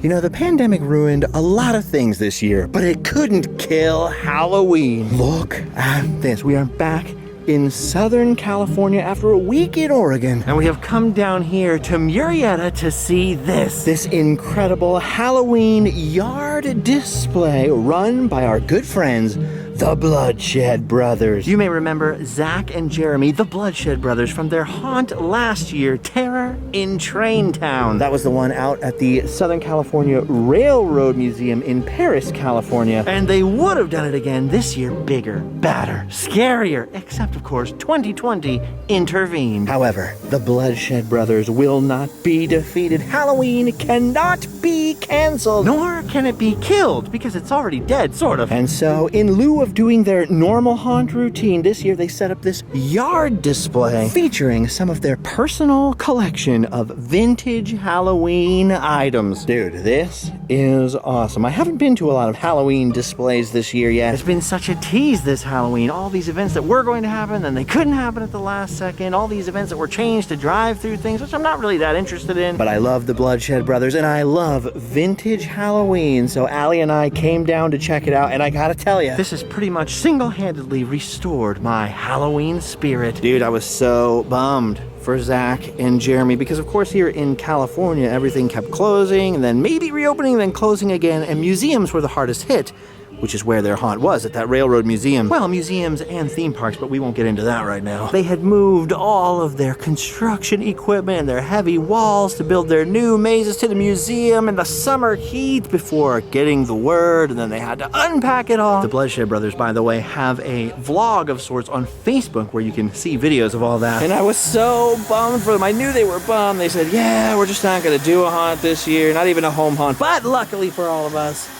You know, the pandemic ruined a lot of things this year, but it couldn't kill Halloween. Look at this. We are back in Southern California after a week in Oregon. And we have come down here to Murietta to see this incredible Halloween yard display run by our good friends, the Bloodshed Brothers. You may remember Zach and Jeremy, the Bloodshed Brothers, from their haunt last year, Terror in Train Town. That was the one out at the Southern California Railroad Museum in Paris, California. And they would have done it again this year, bigger, badder, scarier, except of course 2020 intervened. However, the Bloodshed Brothers will not be defeated. Halloween cannot be canceled, nor can it be killed, because it's already dead, sort of. And so, in lieu of doing their normal haunt routine, this year they set up this yard display featuring some of their personal collection of vintage Halloween items. Dude, this is awesome. I haven't been to a lot of Halloween displays this year yet. It's been such a tease this Halloween. All these events that were going to happen, then they couldn't happen at the last second. All these events that were changed to drive-through things, which I'm not really that interested in. But I love the Bloodshed Brothers, and I love vintage Halloween. So Allie and I came down to check it out, and I gotta tell you, this is pretty much single-handedly restored my Halloween spirit. Dude, I was so bummed for Zach and Jeremy, because of course here in California everything kept closing and then maybe reopening, then closing again, and museums were the hardest hit, which is where their haunt was, at that Railroad Museum. Well, museums and theme parks, but we won't get into that right now. They had moved all of their construction equipment and their heavy walls to build their new mazes to the museum in the summer heat before getting the word, and then they had to unpack it all. The Bloodshed Brothers, by the way, have a vlog of sorts on Facebook where you can see videos of all that. And I was so bummed for them. I knew they were bummed. They said, yeah, we're just not gonna do a haunt this year, not even a home haunt. But luckily for all of us,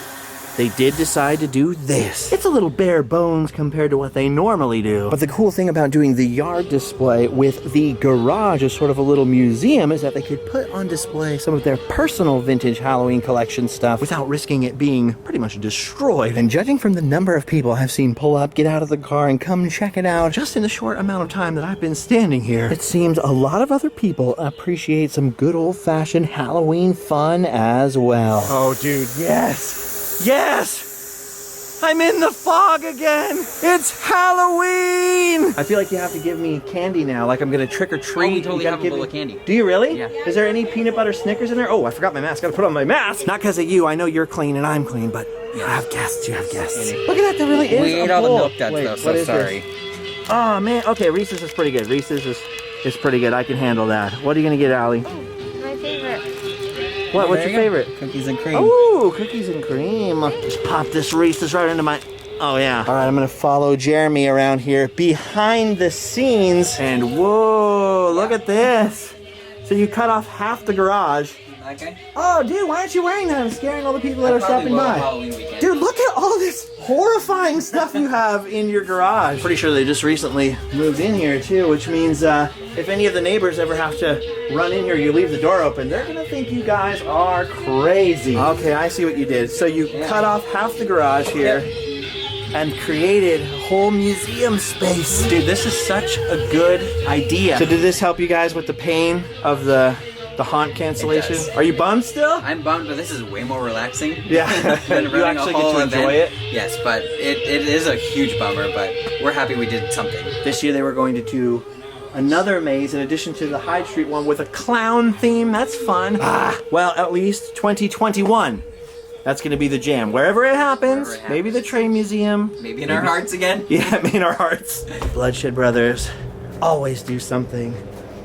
they did decide to do this. It's a little bare bones compared to what they normally do. But the cool thing about doing the yard display with the garage as sort of a little museum is that they could put on display some of their personal vintage Halloween collection stuff without risking it being pretty much destroyed. And judging from the number of people I've seen pull up, get out of the car, and come check it out, just in the short amount of time that I've been standing here, it seems a lot of other people appreciate some good old-fashioned Halloween fun as well. Oh, dude, yes! Yes! I'm in the fog again! It's Halloween! I feel like you have to give me candy now, like I'm gonna trick or treat. Oh, we totally have a bowl of candy. Do you really? Yeah. Is there any peanut butter Snickers in there? Oh, I forgot my mask. Gotta put on my mask! Not because of you, I know you're clean and I'm clean, but you have guests, you have guests. Look at that, there really is We ate all the milk duds though, so sorry. This? Oh man, okay, Reese's is pretty good. Reese's is pretty good, I can handle that. What are you gonna get, Allie? My favorite. What? What's your favorite? Cookies and cream. Ooh, cookies and cream. Just pop this Reese's right into my... Oh, yeah. All right, I'm going to follow Jeremy around here behind the scenes. And whoa, look at this. So you cut off half the garage. Okay. Oh, dude, why aren't you wearing that? I'm scaring all the people that are stopping by. Dude, look at all this horrifying stuff you have in your garage. Pretty sure they just recently moved in here, too, which means if any of the neighbors ever have to run in here, you leave the door open, they're gonna think you guys are crazy. Okay, I see what you did. So you cut off half the garage here and created whole museum space. Dude, this is such a good idea. So did this help you guys with the pain of the haunt cancellation? Are you bummed still? I'm bummed, but this is way more relaxing. Yeah, you actually get to enjoy it? Yes, but it is a huge bummer, but we're happy we did something. This year they were going to do another maze in addition to the Hyde Street one with a clown theme. That's fun. Well, at least 2021. That's going to be the jam. Wherever it happens, maybe the train museum. Maybe in our hearts again. Yeah, in our hearts. Bloodshed Brothers always do something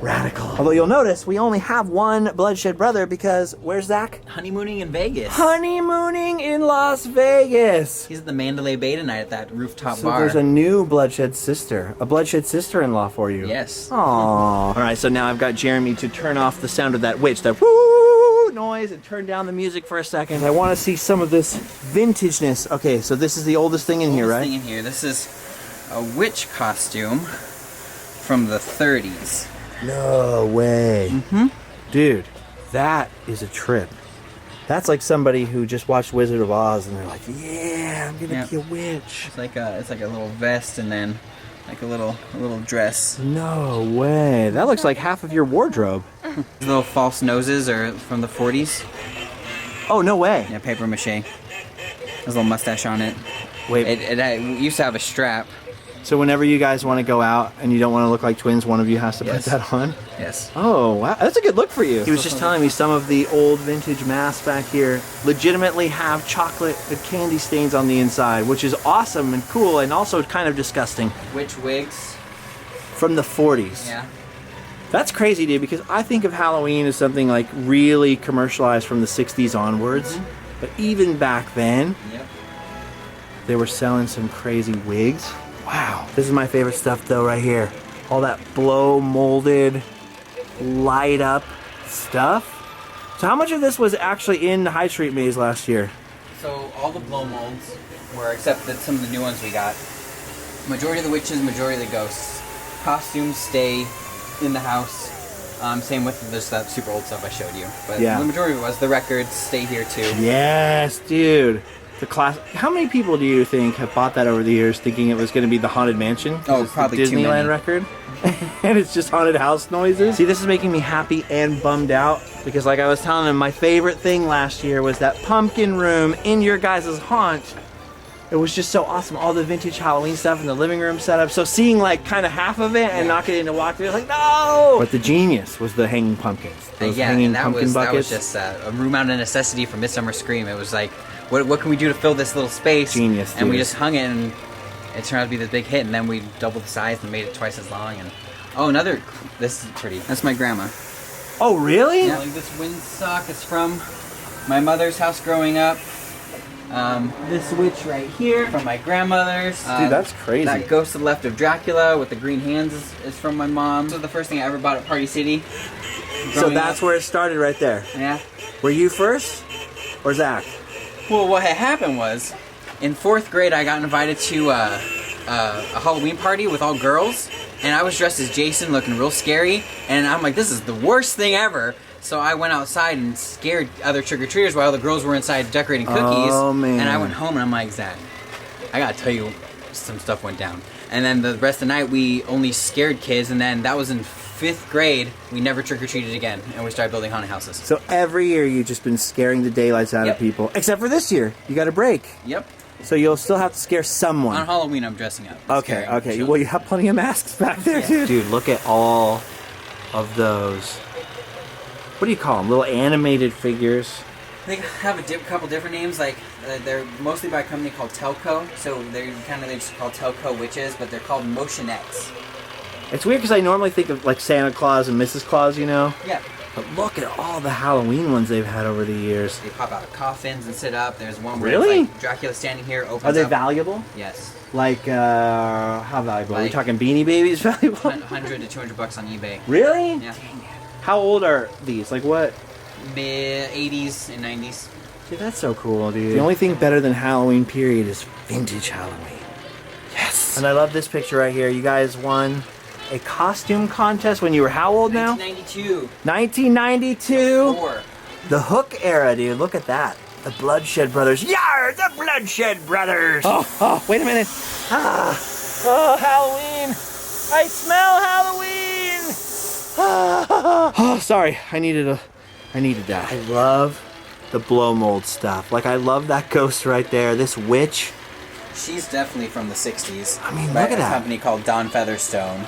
radical. Although you'll notice we only have one Bloodshed Brother because where's Zach? Honeymooning in Vegas. Honeymooning in Las Vegas. He's at the Mandalay Bay tonight at that rooftop bar. So there's a new Bloodshed sister, a Bloodshed sister-in-law for you. Yes. Aww. All right, so now I've got Jeremy to turn off the sound of that witch, that woo noise, and turn down the music for a second. I want to see some of this vintageness. Okay, so this is the oldest thing in here, right? Thing in here. This is a witch costume from the 30s. No way. Mm-hmm. Dude, that is a trip. That's like somebody who just watched Wizard of Oz and they're like, yeah, I'm gonna be a witch. It's like a little vest and then like a little dress. No way. That looks like half of your wardrobe. These little false noses are from the 40s. Oh, no way. Yeah, paper mache. There's a little mustache on it. Wait. It used to have a strap. So whenever you guys want to go out and you don't want to look like twins, one of you has to put that on? Yes. Oh, wow. That's a good look for you. He was just telling me some of the old vintage masks back here legitimately have chocolate and candy stains on the inside, which is awesome and cool and also kind of disgusting. Which wigs? From the 40s. Yeah. That's crazy, dude, because I think of Halloween as something like really commercialized from the 60s onwards. But even back then, they were selling some crazy wigs. Wow. This is my favorite stuff though right here. All that blow molded, light up stuff. So how much of this was actually in the High Street Maze last year? So all the blow molds were, except that some of the new ones we got. Majority of the witches, majority of the ghosts. Costumes stay in the house. Same with this that super old stuff I showed you. But the majority of it was the records stay here too. Yes, dude. The class. How many people do you think have bought that over the years, thinking it was going to be the Haunted Mansion? Oh, probably the too many. Disneyland record. And it's just haunted house noises. See, this is making me happy and bummed out because, like I was telling him, my favorite thing last year was that pumpkin room in your guys' haunt. It was just so awesome. All the vintage Halloween stuff in the living room setup. So seeing like kind of half of it and not getting to walk through, I was like, no! But the genius was the hanging pumpkins. Those hanging pumpkin buckets. That was just a room out of necessity for Midsummer Scream. It was like, what can we do to fill this little space? Genius, and we just hung it, and it turned out to be the big hit. And then we doubled the size and made it twice as long. And this is pretty. That's my grandma. Oh, really? Yeah, like this windsock is from my mother's house growing up. This witch right here from my grandmother's. Dude, that's crazy. That ghost to the left of Dracula with the green hands is from my mom. This was the first thing I ever bought at Party City. So that's where it started right there. Yeah. Were you first? Or Zach? Well, what had happened was, in 4th grade, I got invited to a Halloween party with all girls, and I was dressed as Jason, looking real scary, and I'm like, this is the worst thing ever. So I went outside and scared other trick-or-treaters while the girls were inside decorating cookies. Oh, man. And I went home, and I'm like, Zach, I gotta tell you, some stuff went down. And then the rest of the night, we only scared kids, and then that was in 5th grade, we never trick-or-treated again, and we started building haunted houses. So every year you've just been scaring the daylights out of people, except for this year. You got a break. Yep. So you'll still have to scare someone. On Halloween, I'm dressing up. Okay. Well, you have plenty of masks back there, too. Dude, look at all of those. What do you call them? Little animated figures. They have a couple different names. Like they're mostly by a company called Telco. So they're just called Telco Witches, but they're called motionettes. It's weird because I normally think of like Santa Claus and Mrs. Claus, you know? Yeah. But look at all the Halloween ones they've had over the years. They pop out of coffins and sit up. There's one where really? It's like Dracula standing here, opens up. Are they valuable? Yes. Like, how valuable? Are we talking Beanie Babies valuable? $100 to $200 on eBay. Really? Yeah. How old are these? Like what? Mid-80s and 90s. Dude, that's so cool, dude. The only thing better than Halloween period is vintage Halloween. Yes. And I love this picture right here. You guys won a costume contest when you were how old now? 1992. 1992? 4. The Hook era, dude. Look at that. The Bloodshed Brothers. Yar! The Bloodshed Brothers! Oh, wait a minute. Oh, Halloween! I smell Halloween! Oh, sorry. I needed that. I love the blow mold stuff. Like, I love that ghost right there. This witch. She's definitely from the 60s. I mean, look at that. A company called Don Featherstone.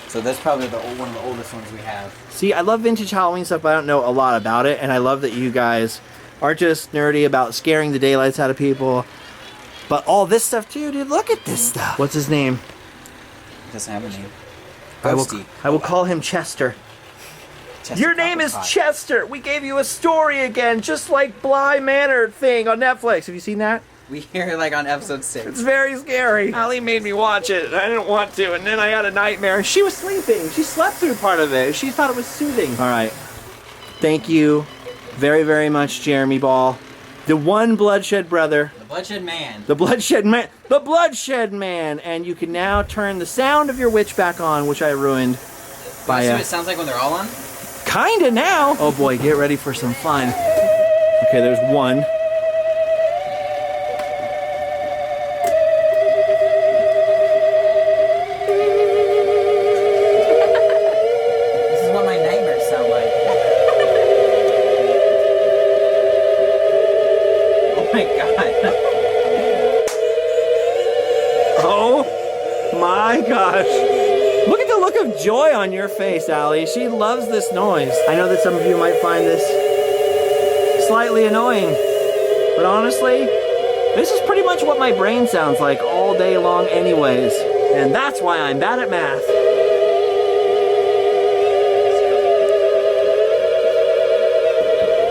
So that's probably one of the oldest ones we have. See, I love vintage Halloween stuff, but I don't know a lot about it. And I love that you guys aren't just nerdy about scaring the daylights out of people, but all this stuff too, dude. Look at this stuff. What's his name? He doesn't have a name. I will call him Chester. Your name is Chester. We gave you a story again, just like Bly Manor thing on Netflix. Have you seen that? We hear it like on episode 6. It's very scary. Allie made me watch it, and I didn't want to, and then I had a nightmare. She was sleeping. She slept through part of it. She thought it was soothing. All right. Thank you very, very much, Jeremy Ball. The one Bloodshed brother. The Bloodshed Man. The Bloodshed Man. The Bloodshed Man. And you can now turn the sound of your witch back on, which I ruined. By what it sounds like when they're all on? Kinda now. Oh boy, get ready for some fun. Okay, there's one. my god. Oh my gosh. Look at the look of joy on your face, Allie. She loves this noise. I know that some of you might find this slightly annoying, but honestly, this is pretty much what my brain sounds like all day long anyways. And that's why I'm bad at math.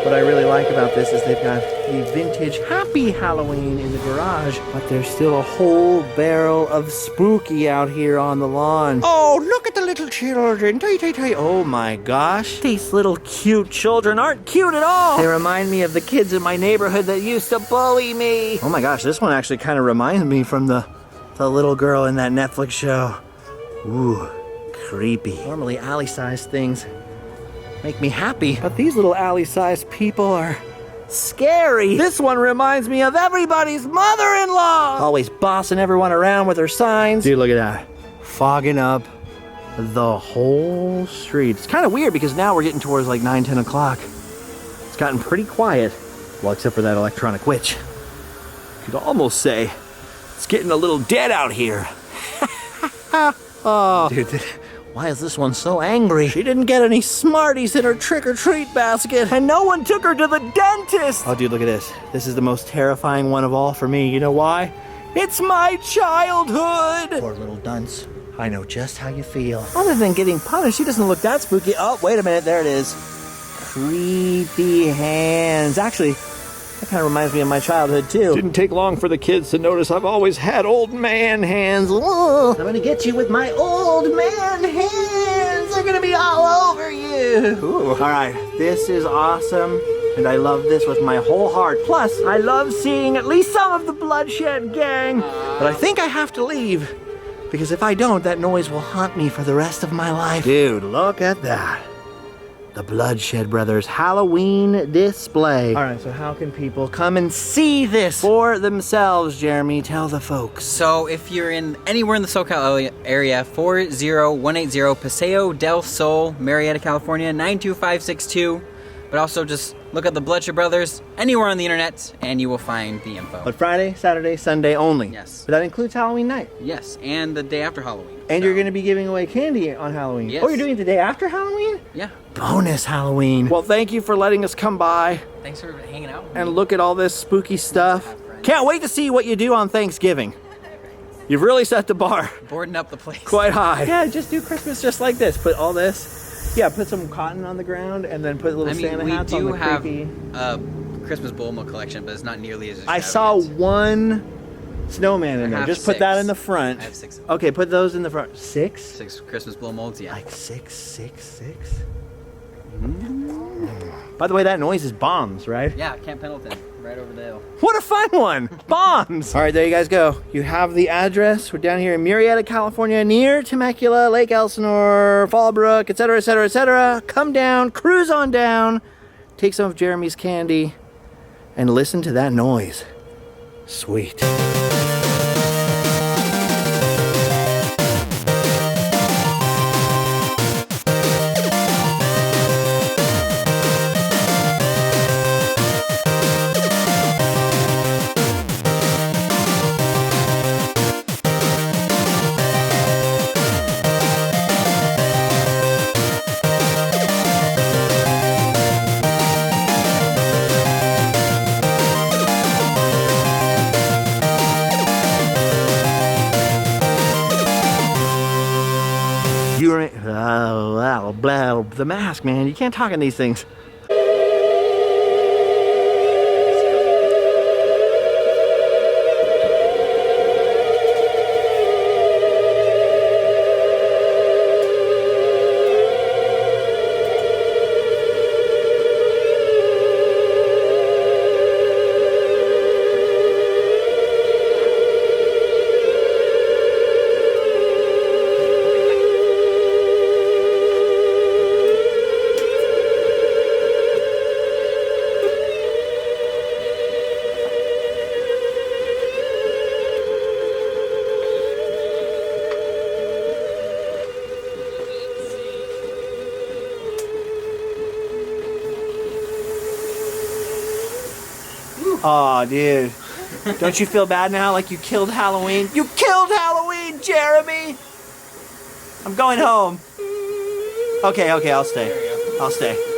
What I really like about this is they've got the vintage Happy Halloween in the garage, but there's still a whole barrel of spooky out here on the lawn. Oh, look at the little children. Oh my gosh. These little cute children aren't cute at all. They remind me of the kids in my neighborhood that used to bully me. Oh my gosh, this one actually kind of reminds me from the little girl in that Netflix show. Ooh, creepy. Normally alley-sized things make me happy, but these little alley-sized people are scary. This one reminds me of everybody's mother-in-law. Always bossing everyone around with her signs. Dude, look at that. Fogging up the whole street. It's kind of weird because now we're getting towards like 9, 10 o'clock. It's gotten pretty quiet. Well, except for that electronic witch. You could almost say it's getting a little dead out here. Oh, dude, why is this one so angry? She didn't get any Smarties in her trick-or-treat basket, and no one took her to the dentist. Oh, dude, look at this. This is the most terrifying one of all for me. You know why? It's my childhood. Poor little dunce. I know just how you feel. Other than getting punished, she doesn't look that spooky. Oh, wait a minute. There it is. Creepy hands. Actually, that kind of reminds me of my childhood, too. Didn't take long for the kids to notice I've always had old man hands. Ooh, I'm gonna get you with my old man hands. They're gonna be all over you. Ooh. All right, this is awesome, and I love this with my whole heart. Plus, I love seeing at least some of the Bloodshed gang. But I think I have to leave, because if I don't, that noise will haunt me for the rest of my life. Dude, look at that. The Bloodshed Brothers Halloween display. All right, so how can people come and see this for themselves, Jeremy? Tell the folks. So if you're anywhere in the SoCal area, 40180 Paseo del Sol, Murietta, California, 92562. But also just look up the Bloodshed Brothers anywhere on the internet and you will find the info. But Friday, Saturday, Sunday only. Yes. But that includes Halloween night. Yes, and the day after Halloween. And you're going to be giving away candy on Halloween. Yes. Oh, you're doing it the day after Halloween? Yeah. Bonus Halloween. Well, thank you for letting us come by. Thanks for hanging out with me. And look at all this spooky stuff. Can't wait to see what you do on Thanksgiving. You've really set the bar Boarding up the place. quite high. Yeah, just do Christmas just like this. Put all this. Yeah, put some cotton on the ground and then put little Santa hats on the creepy. We do have a Christmas Bulma collection, but it's not nearly as I saw one snowman in there. Just put that in the front. I have 6. Okay, put those in the front. 6? 6 Christmas blow molds, yeah. Like 6. By the way, that noise is bombs, right? Yeah, Camp Pendleton, right over the hill. What a fun one! Bombs! All right, there you guys go. You have the address. We're down here in Murietta, California, near Temecula, Lake Elsinore, Fallbrook, etc., etc., etc. Come down, cruise on down, take some of Jeremy's candy, and listen to that noise. Sweet. The mask, man. You can't talk in these things. Oh, dude. Don't you feel bad now like you killed Halloween? You killed Halloween, Jeremy! I'm going home. Okay, I'll stay. I'll stay.